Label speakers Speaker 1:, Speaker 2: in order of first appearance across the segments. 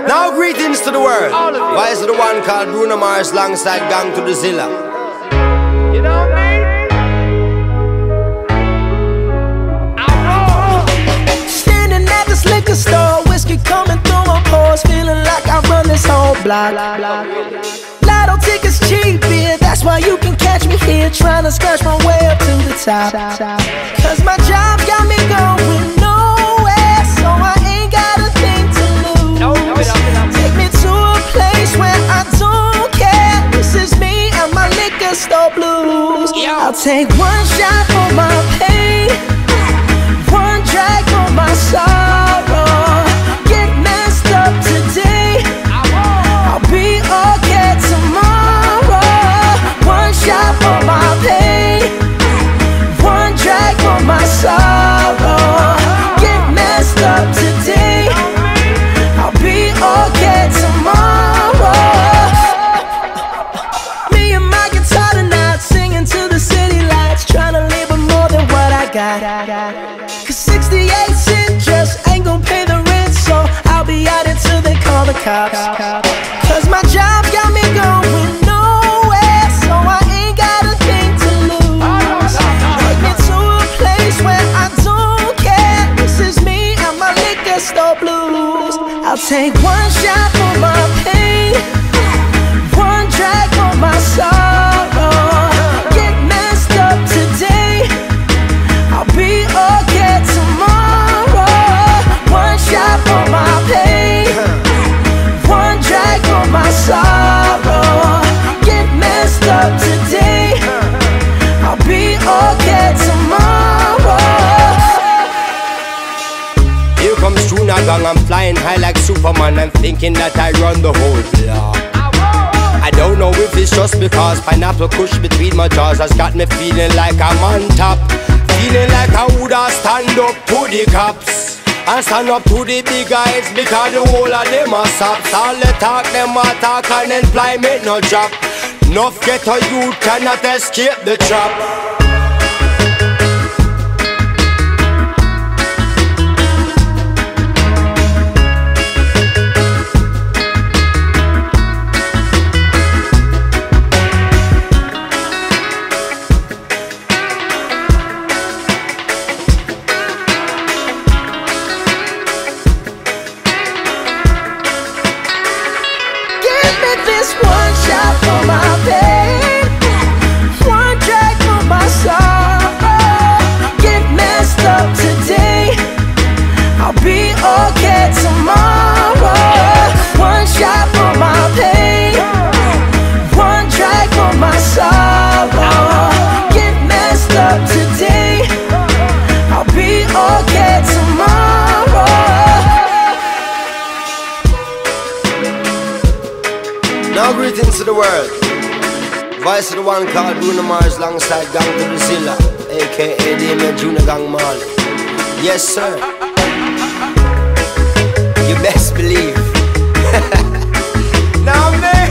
Speaker 1: Now greetings to the world. Vice of the one called Bruno Mars alongside Gang to the Zilla.
Speaker 2: You know what I mean?
Speaker 3: Standing at this liquor store, whiskey coming through my pores, feeling like I run this whole block. Lotto tickets cheap, yeah, that's why you can catch me here, trying to scratch my way up to the top. Cause my job got me going nowhere, so I ain't got a thing to lose. Take me to a place where I don't care. This is me and my liquor store blues. I'll take one shot for my pain, one drag for my sorrow. Get messed up today, I'll be okay tomorrow. One shot for my pain, one cops. Cause my job got me going nowhere, so I ain't got a thing to lose. Take me to a place where I don't care. This is me and my liquor store blues. I'll take one shot for my pain, one drag for my sorrow. Get messed up today, I'll be okay tomorrow. One shot for my pain, one drag for my sorrow. Get messed up today, I'll be okay tomorrow.
Speaker 1: Here comes Juna Gang, I'm flying high like Superman. I'm thinking that I run the whole block. I don't know if it's just because pineapple kush between my jaws has got me feeling like I'm on top. Feeling like I woulda stand up to the cops and stand up to the big guys, because the whole of them are sops. All the talk, them a talk, and employment no job. Enough ghetto youth cannot escape the trap.
Speaker 3: This one shot for my pain, one drag for my sorrow. Get messed up today, I'll be okay tomorrow. One shot for my pain, one drag for my sorrow. Get messed up today, I'll be okay tomorrow.
Speaker 1: Now greetings to the world. Voice of the one called Bruno Mars alongside Gang to the Zilla, aka Damien Junior Gang Marley. Yes sir, you best believe. Now man,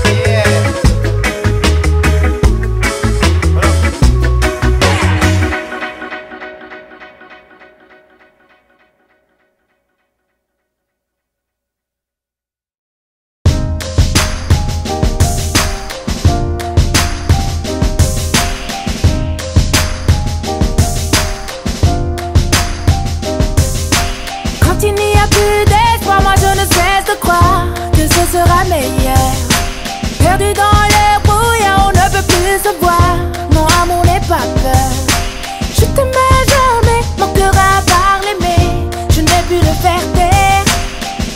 Speaker 1: yeah.
Speaker 4: Quand il n'y a plus d'espoir, moi je ne cesse de croire que ce sera meilleur. Perdu dans le brouillard, on ne peut plus se voir. Non, amour n'est pas peur. Je t'aimais jamais, mon cœur a part l'aimer. Je n'ai pu le faire taire.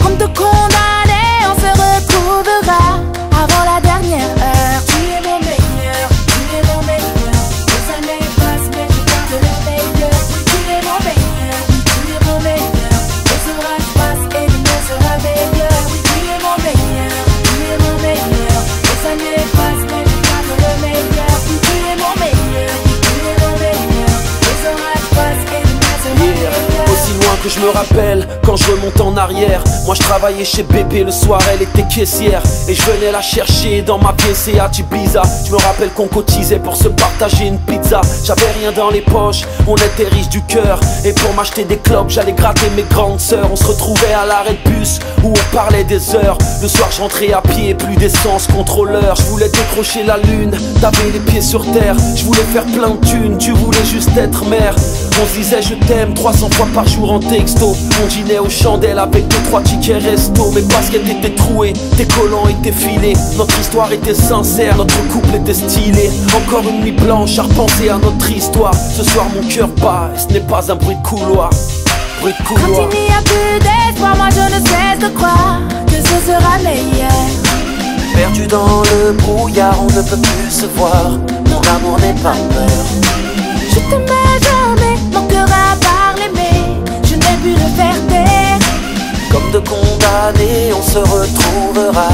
Speaker 4: Comme te condamner, on se retrouvera avant la dernière heure. Tu es mon meilleur, tu es mon meilleur. Les années passent, mais je garde le meilleur. Tu es mon meilleur, tu es mon meilleur. Les orages passent et demain sera meilleur. Oui, tu es mon meilleur, tu es mon meilleur. Les années passent, mais je garde le meilleur. Oui, tu es mon meilleur, tu es mon meilleur. Les orages passent et demain sera meilleur.
Speaker 5: Aussi loin que je me rappelle, quand je remonte en arrière, moi je travaillais chez Bébé le soir, elle était caissière. Et je venais la chercher dans ma PCA Ibiza. Je me rappelle qu'on cotisait pour se partager une pizza. J'avais rien dans les poches, on était riches du cœur. Et pour m'acheter des clopes, j'allais gratter mes grandes sœurs. On se retrouvait à l'arrêt de bus, où on parlait des heures. Le soir je rentrais à pied, plus d'essence, contrôleur. Je voulais décrocher la lune, t'avais les pieds sur terre. Je voulais faire plein de thunes, tu voulais juste être mère. On se disait je t'aime 300 fois par jour en texto. On dînait aux chandelles avec 2-3 tickets resto. Mes baskets étaient trouées, tes collants étaient filés. Notre histoire était sincère, notre couple était stylé. Encore une nuit blanche à repenser à notre histoire. Ce soir mon cœur bat et ce n'est pas un bruit de couloir. Bruit de couloir.
Speaker 4: Quand il n'y a plus d'espoir, moi je ne cesse de croire que ce sera meilleur.
Speaker 5: Perdu dans le brouillard, on ne peut plus se voir. Mon amour n'est pas peur.
Speaker 4: Je t'aimais jamais, mon cœur a part l'aimer. Je n'ai pu le faire taire.
Speaker 5: Comme de condamnés, on se retrouvera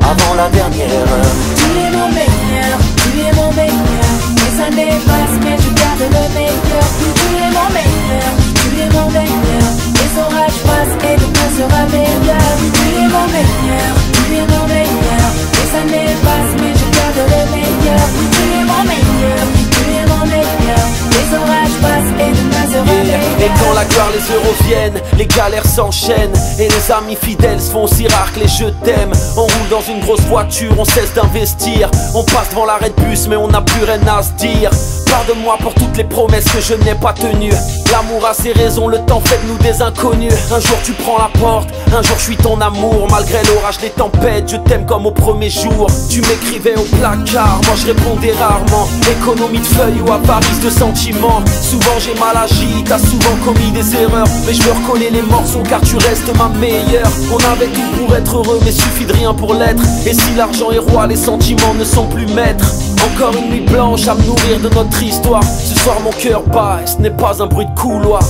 Speaker 5: avant la dernière heure.
Speaker 4: Tu es mon meilleur, tu es mon meilleur. Les années passent mais je garde le meilleur. Tu es mon meilleur, tu es mon meilleur. Les orages passent et demain sera meilleur. Tu es mon meilleur, tu es mon meilleur. Les années passent mais je garde le meilleur. Tu es mon meilleur, tu es mon meilleur. Les orages passent et demain sera meilleur.
Speaker 5: Et quand la gloire, les heures reviennent, les galères s'enchaînent et les amis fidèles se font aussi rares que les je t'aime. On roule dans une grosse voiture, on cesse d'investir. On passe devant l'arrêt de bus mais on n'a plus rien à se dire. Pardonne-moi pour toutes les promesses que je n'ai pas tenues. L'amour a ses raisons, le temps fait de nous des inconnus. Un jour tu prends la porte, un jour je suis ton amour. Malgré l'orage des tempêtes, je t'aime comme au premier jour. Tu m'écrivais au placard, moi je répondais rarement. Économie de feuilles ou avarice de sentiments. Souvent j'ai mal agi, t'as souvent commis des erreurs. Mais je veux recoller les morceaux car tu restes ma meilleure. On avait tout pour être heureux mais suffit de rien pour l'être. Et si l'argent est roi, les sentiments ne sont plus maîtres. Encore une nuit blanche à me nourrir de notre histoire. Ce soir mon cœur bat et ce n'est pas un bruit de couloir.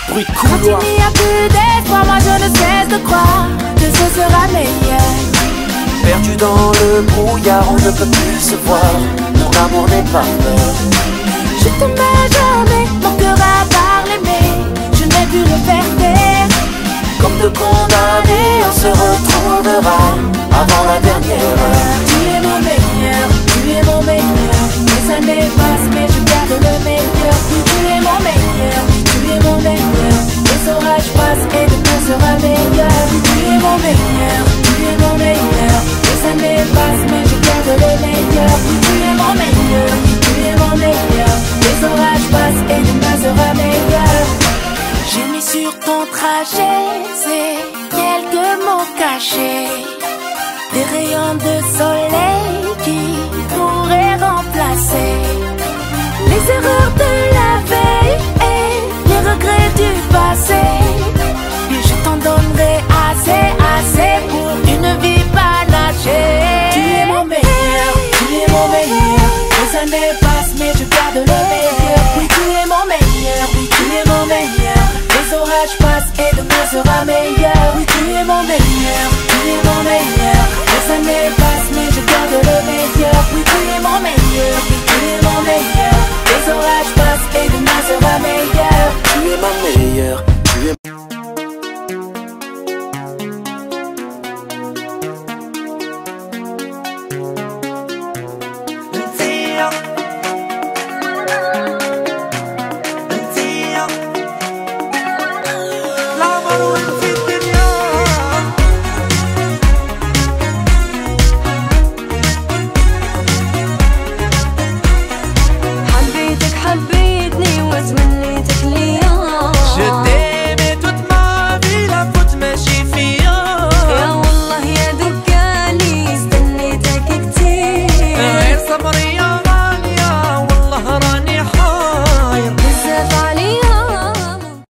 Speaker 5: Bruit de couloir.
Speaker 4: Quand il n'y a plus d'espoir, moi je ne cesse de croire que ce sera meilleur.
Speaker 3: Perdu dans le brouillard, on ne peut plus se voir. Mon amour n'est pas peur.
Speaker 4: Je t'aimais jamais, mon cœur a parlé mais je n'ai pu le faire taire.
Speaker 3: Comme de condamnés, on se retrouvera avant la dernière heure.
Speaker 4: Tu es mon meilleur, tu es mon meilleur. Les années passent mais je garde le meilleur. Tu es mon meilleur, tu es mon meilleur. Les orages passent et demain sera meilleur. Tu es mon meilleur, tu es mon meilleur. Les années passent mais je garde le meilleur. Tu es mon meilleur, tu es mon meilleur. Les orages passent et demain sera meilleur. J'ai mis sur ton trajet ces quelques mots cachés, des rayons de soleil qui pourraient remplacer les erreurs de la veille et les regrets du passé. Et je t'en donnerai assez, assez pour une vie panachée. Tu es mon meilleur, tu es mon meilleur. Les années passent mais je garde le meilleur. Oui, tu es mon meilleur, oui, tu es mon meilleur. Les orages passent et demain sera meilleur.